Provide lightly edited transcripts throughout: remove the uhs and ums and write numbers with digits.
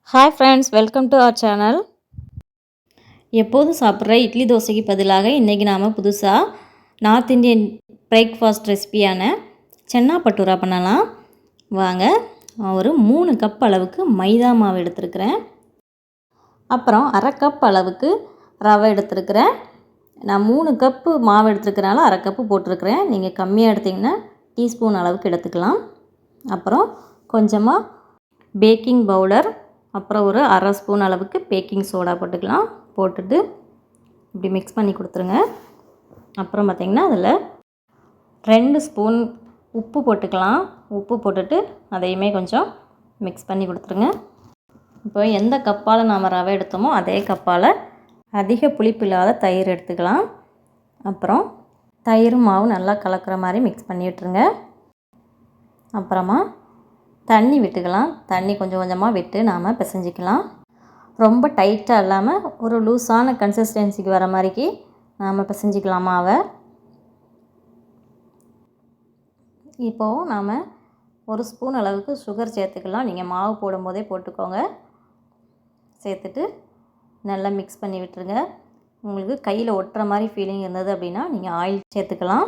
Hi friends, welcome to our channel. எப்போதும் சாப்பிட்ற இட்லி தோசைக்கு பதிலாக இன்றைக்கி நாம் புதுசாக நார்த் இந்தியன் பிரேக்ஃபாஸ்ட் ரெசிபியான சென்னா பட்டூரா பண்ணலாம். வாங்க. ஒரு 3 கப் அளவுக்கு மைதா மாவு எடுத்துருக்கிறேன். அப்புறம் அரை கப் அளவுக்கு ரவை எடுத்துருக்கிறேன். நான் 3 கப்பு மாவு எடுத்துருக்கிறனால அரை கப்பு போட்டிருக்கிறேன். நீங்கள் கம்மியாக எடுத்திங்கன்னா டீஸ்பூன் அளவுக்கு எடுத்துக்கலாம். அப்புறம் கொஞ்சமாக பேக்கிங் பவுடர், அப்புறம் ஒரு அரை ஸ்பூன் அளவுக்கு பேக்கிங் சோடா போட்டுக்கலாம். போட்டுட்டு இப்படி மிக்ஸ் பண்ணி கொடுத்துருங்க. அப்புறம் பார்த்திங்கன்னா அதில் 2 ஸ்பூன் உப்பு போட்டுக்கலாம். உப்பு போட்டுட்டு அதையுமே கொஞ்சம் மிக்ஸ் பண்ணி கொடுத்துருங்க. இப்போ எந்த கப்பால் நாம் ரவை எடுத்தோமோ அதே கப்பால் அதிக புளிப்பு இல்லாத தயிர் எடுத்துக்கலாம். அப்புறம் தயிர் மாவு நல்லா கலக்கிற மாதிரி மிக்ஸ் பண்ணி விட்டுருங்க. அப்புறமா தண்ணி விட்டுக்கலாம். தண்ணி கொஞ்சம் கொஞ்சமாக விட்டு நாம் பிசைஞ்சிக்கலாம். ரொம்ப டைட்டாக இல்லாமல் ஒரு லூஸான கன்சிஸ்டன்சிக்கு வர மாதிரிக்கு நாம் பிசைஞ்சிக்கலாம் மாவை. இப்போது நாம் 1 ஸ்பூன் அளவுக்கு சுகர் சேர்த்துக்கலாம். நீங்கள் மாவு போடும்போதே போட்டுக்கோங்க. சேர்த்துட்டு நல்லா மிக்ஸ் பண்ணி விட்டுருங்க. உங்களுக்கு கையில் ஒட்டுற மாதிரி ஃபீலிங் இருந்தது அப்படின்னா நீங்கள் ஆயில் சேர்த்துக்கலாம்.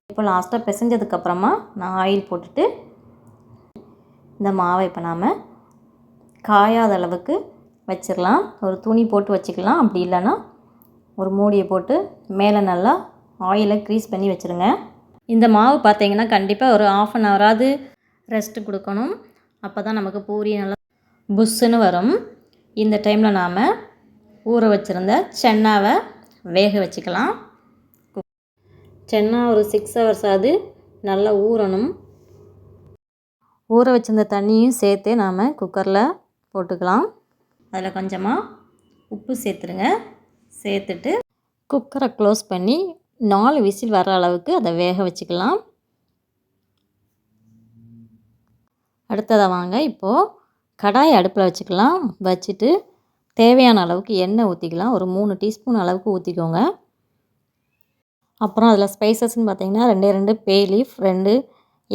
இப்போ லாஸ்ட்டாக பிசைஞ்சதுக்கப்புறமா நான் ஆயில் போட்டுட்டு இந்த மாவை இப்போ நாம் காயாத அளவுக்கு வச்சிடலாம். ஒரு துணி போட்டு வச்சுக்கலாம். அப்படி இல்லைன்னா ஒரு மூடியை போட்டு மேலே நல்லா ஆயிலை க்ரீஸ் பண்ணி வச்சுருங்க. இந்த மாவு பார்த்திங்கன்னா கண்டிப்பாக ஒரு 1/2 ஹவராவது ரெஸ்ட்டு கொடுக்கணும். அப்போ தான் நமக்கு பூரி நல்லா புஷ்ஷுன்னு வரும். இந்த டைமில் நாம் ஊற வச்சுருந்த சென்னாவை வேக வச்சுக்கலாம். சென்னா ஒரு 6 ஹவர்ஸாவது நல்லா ஊறணும். ஊற வச்சிருந்த தண்ணியும் சேர்த்து நாம் குக்கரில் போட்டுக்கலாம். அதில் கொஞ்சமாக உப்பு சேர்த்துருங்க. சேர்த்துட்டு குக்கரை க்ளோஸ் பண்ணி 4 விசில் வர அளவுக்கு அதை வேக வச்சுக்கலாம். அடுத்ததாக வாங்க, இப்போது கடாய் அடுப்பில் வச்சுக்கலாம். வச்சுட்டு தேவையான அளவுக்கு எண்ணெய் ஊற்றிக்கலாம். ஒரு 3 டீஸ்பூன் அளவுக்கு ஊற்றிக்கோங்க. அப்புறம் அதில் ஸ்பைசஸ்ன்னு பார்த்திங்கன்னா 2 பே லீஃப், 2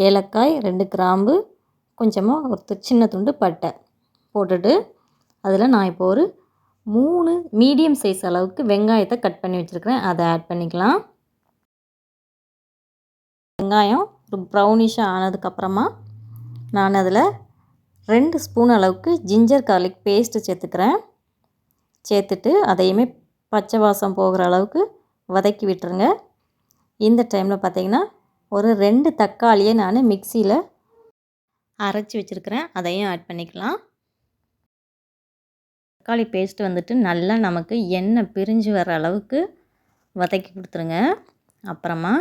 ஏலக்காய், 2 கிராம்பு, கொஞ்சமாக ஒரு சின்ன துண்டு பட்டை போட்டுட்டு அதில் நான் இப்போ ஒரு 3 மீடியம் சைஸ் அளவுக்கு வெங்காயத்தை கட் பண்ணி வச்சுருக்கிறேன். அதை ஆட் பண்ணிக்கலாம். வெங்காயம் ஒரு ப்ரௌனிஷாக ஆனதுக்கப்புறமா நான் அதில் 2 ஸ்பூன் அளவுக்கு ஜிஞ்சர் கார்லிக் பேஸ்ட்டு சேர்த்துக்கிறேன். சேர்த்துட்டு அதையுமே பச்சை வாசம் போகிற அளவுக்கு வதக்கி விட்டுருங்க. இந்த டைமில் பார்த்திங்கன்னா ஒரு 2 தக்காளியை நான் மிக்சியில் அரைச்சி வச்சுருக்கிறேன். அதையும் ஆட் பண்ணிக்கலாம். தக்காளி பேஸ்ட்டு வந்துட்டு நல்லா நமக்கு எண்ணெய் பிரிஞ்சு வர அளவுக்கு வதக்கி கொடுத்துருங்க. அப்புறமா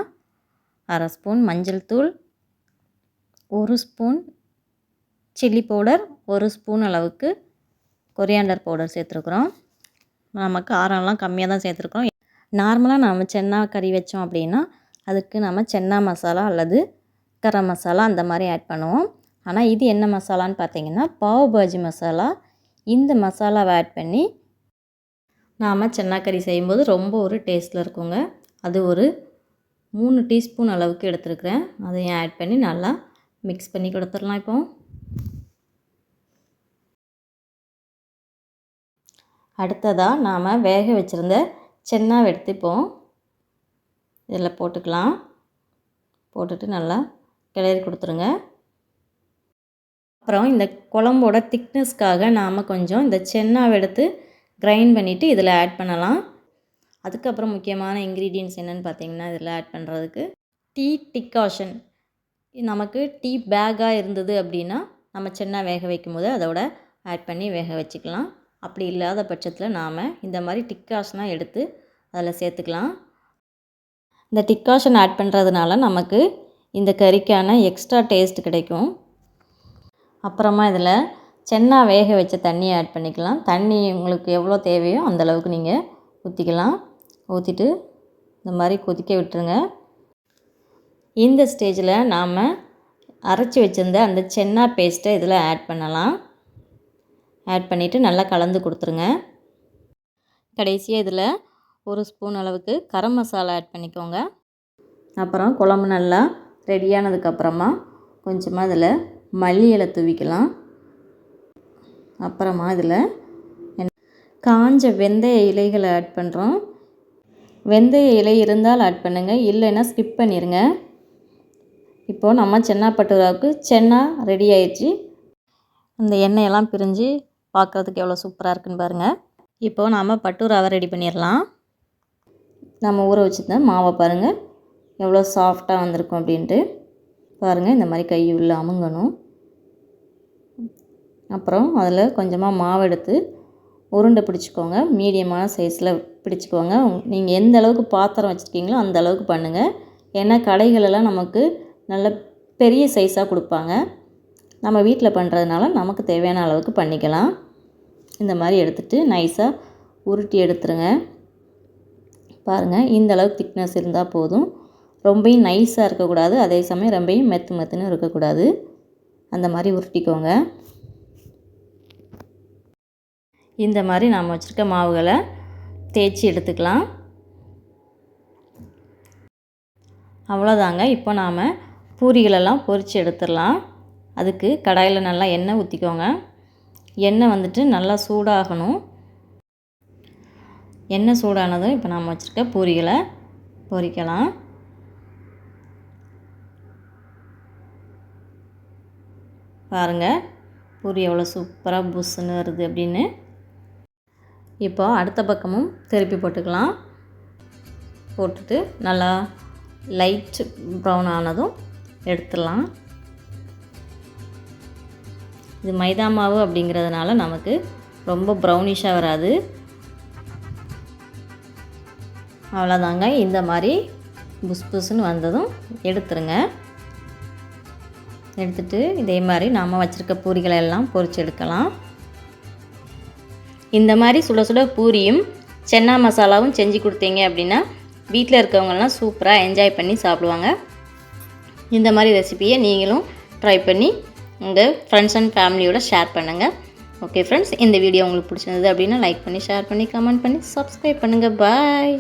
அரை ஸ்பூன் மஞ்சள் தூள், 1 ஸ்பூன் சில்லி பவுடர், 1 ஸ்பூன் அளவுக்கு கொரியாண்டர் பவுடர் சேர்த்துருக்குறோம். நம்ம காரம்லாம் கம்மியாக தான் சேர்த்துருக்கோம். நார்மலாக நம்ம சென்னா கறி வச்சோம் அப்படின்னா அதுக்கு நம்ம சென்னா மசாலா அல்லது கரம் மசாலா அந்த மாதிரி ஆட் பண்ணுவோம். ஆனால் இது என்ன மசாலான்னு பார்த்தீங்கன்னா பாவ் பாஜி மசாலா. இந்த மசாலாவை ஆட் பண்ணி நாம் சென்னா கறி செய்யும்போது ரொம்ப ஒரு டேஸ்ட்டில் இருக்குங்க. அது ஒரு 3 டீஸ்பூன் அளவுக்கு எடுத்துருக்கிறேன். அதையும் ஆட் பண்ணி நல்லா மிக்ஸ் பண்ணி கொடுத்துடலாம். இப்போ அடுத்ததாக நாம் வேக வச்சுருந்த சென்னாவை எடுத்துப்போம் இதில் போட்டுக்கலாம். போட்டுட்டு நல்லா கிளறி கொடுத்துருங்க. அப்புறம் இந்த குழம்போட திக்னஸ்க்காக நாம் கொஞ்சம் இந்த சென்னாவை எடுத்து கிரைண்ட் பண்ணிவிட்டு இதில் ஆட் பண்ணலாம். அதுக்கப்புறம் முக்கியமான இன்க்ரீடியன்ட்ஸ் என்னென்னு பார்த்தீங்கன்னா இதில் ஆட் பண்ணுறதுக்கு டீ டிக்காஷன். நமக்கு டீ பேக்காக இருந்தது அப்படின்னா நம்ம சென்னா வேக வைக்கும் போது அதோட ஆட் பண்ணி வேக வச்சுக்கலாம். அப்படி இல்லாத பட்சத்தில் நாம் இந்த மாதிரி டிக்காஷனாக எடுத்து அதில் சேர்த்துக்கலாம். இந்த டிக்காஷன் ஆட் பண்ணுறதுனால நமக்கு இந்த கறிக்கான எக்ஸ்ட்ரா டேஸ்ட் கிடைக்கும். அப்புறமா இதில் சென்னா வேக வச்ச தண்ணியை ஆட் பண்ணிக்கலாம். தண்ணி உங்களுக்கு எவ்வளோ தேவையோ அந்தளவுக்கு நீங்கள் ஊற்றிக்கலாம். ஊற்றிட்டு இந்த மாதிரி கொதிக்க விட்டுருங்க. இந்த ஸ்டேஜில் நாம் அரைச்சி வச்சுருந்த அந்த சென்னா பேஸ்ட்டை இதில் ஆட் பண்ணலாம். ஆட் பண்ணிவிட்டு நல்லா கலந்து கொடுத்துருங்க. கடைசியாக இதில் 1 ஸ்பூன் அளவுக்கு கரம் மசாலா ஆட் பண்ணிக்கோங்க. அப்புறம் குழம்பு நல்லா ரெடியானதுக்கப்புறமா கொஞ்சமாக அதில் மல்லி இலை தூவிக்கலாம். அப்புறமா இதில் காஞ்ச வெந்தய இலைகளை ஆட் பண்ணுறோம். வெந்தய இலை இருந்தால் ஆட் பண்ணுங்கள், இல்லைன்னா ஸ்கிப் பண்ணிடுங்க. இப்போது நம்ம சென்னா பட்டூராவுக்கு சென்னா ரெடி ஆயிடுச்சு. அந்த எண்ணெயெல்லாம் பிரிஞ்சு பார்க்குறதுக்கு எவ்வளோ சூப்பராக இருக்குன்னு பாருங்கள். இப்போது நாம் பட்டூராவை ரெடி பண்ணிடலாம். நம்ம ஊற வச்சுருந்த மாவை பாருங்கள் எவ்வளோ சாஃப்டாக வந்திருக்கும் அப்படின்ட்டு. பாருங்கள், இந்த மாதிரி கை உள்ள அமுங்கணும். அப்புறம் அதில் கொஞ்சமாக மாவு எடுத்து உருண்டை பிடிச்சிக்கோங்க. மீடியமான சைஸில் பிடிச்சிக்கோங்க. நீங்கள் எந்த அளவுக்கு பாத்திரம் வச்சுருக்கீங்களோ அந்த அளவுக்கு பண்ணுங்கள். ஏன்னா கடைகளெல்லாம் நமக்கு நல்ல பெரிய சைஸாக கொடுப்பாங்க. நம்ம வீட்டில் பண்ணுறதுனால நமக்கு தேவையான அளவுக்கு பண்ணிக்கலாம். இந்த மாதிரி எடுத்துகிட்டு நைஸாக உருட்டி எடுத்துருங்க. பாருங்கள், இந்த அளவுக்கு திக்னஸ் இருந்தால் போதும். ரொம்பவும் நைஸாக இருக்கக்கூடாது, அதே சமயம் ரொம்பவும் மெத்துன்னு இருக்கக்கூடாது. அந்த மாதிரி உருட்டிக்கோங்க. இந்த மாதிரி நாம் வச்சுருக்க மாவுகளை தேய்ச்சி எடுத்துக்கலாம். அவ்வளோதாங்க. இப்போ நாம் பூரிகளெல்லாம் பொரித்து எடுத்துடலாம். அதுக்கு கடாயில் நல்லா எண்ணெய் ஊற்றிக்கோங்க. எண்ணெய் வந்துட்டு நல்லா சூடாகணும். எண்ணெய் சூடானதும் இப்போ நாம் வச்சுருக்க பூரிகளை பொரிக்கலாம். பாருங்கள், பூரி எவ்வளோ சூப்பராக புஷ்ஷுன்னு வருது அப்படின்னு. இப்போ அடுத்த பக்கமும் திருப்பி போட்டுக்கலாம். போட்டுட்டு நல்லா லைட் ப்ரௌன் ஆனதும் எடுத்துடலாம். இது மைதா மாவு அப்படிங்கிறதுனால நமக்கு ரொம்ப ப்ரௌனிஷாக வராது. அவ்வளோதாங்க. இந்த மாதிரி புஷ்ஷுன்னு வந்ததும் எடுத்துருங்க. எடுத்துட்டு இதே மாதிரி நாம் வச்சுருக்க பூரிகளை எல்லாம் பொரிச்சு எடுக்கலாம். இந்த மாதிரி சுட சுட பூரியும் சென்னா மசாலாவும் செஞ்சு கொடுத்தீங்க அப்படின்னா வீட்டில் இருக்கவங்கலாம் சூப்பராக என்ஜாய் பண்ணி சாப்பிடுவாங்க. இந்த மாதிரி ரெசிபியை நீங்களும் ட்ரை பண்ணி உங்கள் ஃப்ரெண்ட்ஸ் அண்ட் ஃபேமிலியோட ஷேர் பண்ணுங்கள். ஓகே ஃப்ரெண்ட்ஸ், இந்த வீடியோ உங்களுக்கு பிடிச்சிருந்தது அப்படின்னா லைக் பண்ணி, ஷேர் பண்ணி, கமெண்ட் பண்ணி, சப்ஸ்கிரைப் பண்ணுங்கள். பாய்.